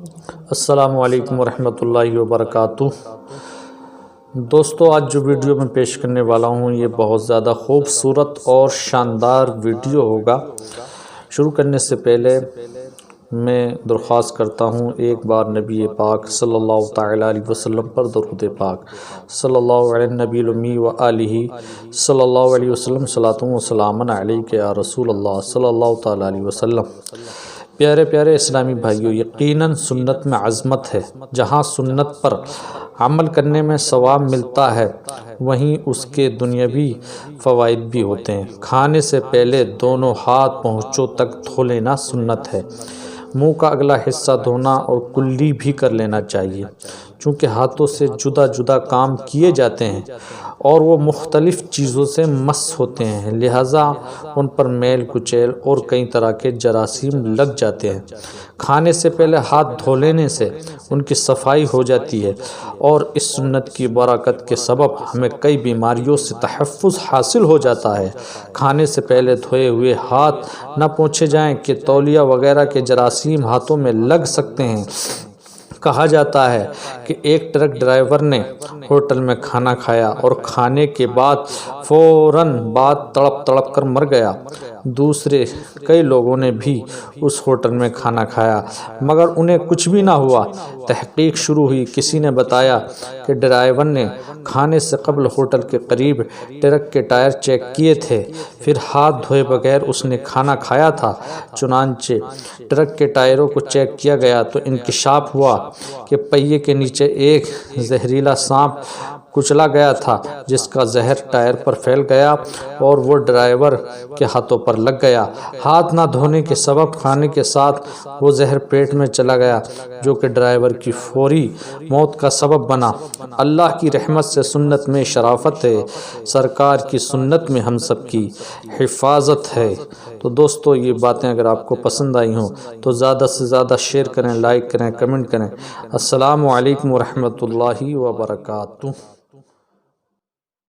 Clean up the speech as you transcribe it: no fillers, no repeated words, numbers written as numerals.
السلام علیکم ورحمۃ اللہ وبرکاتہ۔ دوستو، آج جو ویڈیو میں پیش کرنے والا ہوں یہ بہت زیادہ خوبصورت اور شاندار ویڈیو ہوگا۔ شروع کرنے سے پہلے میں درخواست کرتا ہوں ایک بار نبی پاک صلی اللہ تعالیٰ علیہ وسلم پر درود پاک صلی اللہ علیہ نبی الامی و آلہ صلی اللہ علیہ وسلم صلاۃ و سلام علیک یا رسول اللہ صلی اللہ تعالیٰ علیہ وسلم۔ پیارے پیارے اسلامی بھائیوں، یقیناً سنت میں عظمت ہے۔ جہاں سنت پر عمل کرنے میں ثواب ملتا ہے وہیں اس کے دنیاوی فوائد بھی ہوتے ہیں۔ کھانے سے پہلے دونوں ہاتھ پہنچوں تک دھو لینا سنت ہے۔ منہ کا اگلا حصہ دھونا اور کلی بھی کر لینا چاہیے، چونکہ ہاتھوں سے جدا جدا کام کیے جاتے ہیں اور وہ مختلف چیزوں سے مس ہوتے ہیں، لہٰذا ان پر میل کچیل اور کئی طرح کے جراثیم لگ جاتے ہیں۔ کھانے سے پہلے ہاتھ دھو لینے سے ان کی صفائی ہو جاتی ہے اور اس سنت کی برکت کے سبب ہمیں کئی بیماریوں سے تحفظ حاصل ہو جاتا ہے۔ کھانے سے پہلے دھوئے ہوئے ہاتھ نہ پوچھے جائیں کہ تولیہ وغیرہ کے جراثیم ہاتھوں میں لگ سکتے ہیں۔ کہا جاتا ہے کہ ایک ٹرک ڈرائیور نے ہوٹل میں کھانا کھایا اور کھانے کے بعد فوراً تڑپ تڑپ کر مر گیا۔ دوسرے کئی لوگوں نے بھی اس ہوٹل میں کھانا کھایا مگر انہیں کچھ بھی نہ ہوا۔ تحقیق شروع ہوئی، کسی نے بتایا کہ ڈرائیور نے کھانے سے قبل ہوٹل کے قریب ٹرک کے ٹائر چیک کیے تھے، پھر ہاتھ دھوئے بغیر اس نے کھانا کھایا تھا۔ چنانچہ ٹرک کے ٹائروں کو چیک کیا گیا تو انکشاف ہوا کہ پہیے کے نیچے ایک زہریلا سانپ کچلا گیا تھا، جس کا زہر ٹائر پر پھیل گیا اور وہ ڈرائیور کے ہاتھوں پر لگ گیا۔ ہاتھ نہ دھونے کے سبب کھانے کے ساتھ وہ زہر پیٹ میں چلا گیا، جو کہ ڈرائیور کی فوری موت کا سبب بنا۔ اللہ کی رحمت سے سنت میں شرافت ہے، سرکار کی سنت میں ہم سب کی حفاظت ہے۔ تو دوستو، یہ باتیں اگر آپ کو پسند آئی ہوں تو زیادہ سے زیادہ شیئر کریں، لائک کریں، کمنٹ کریں۔ السلام علیکم ورحمۃ اللہ وبرکاتہ۔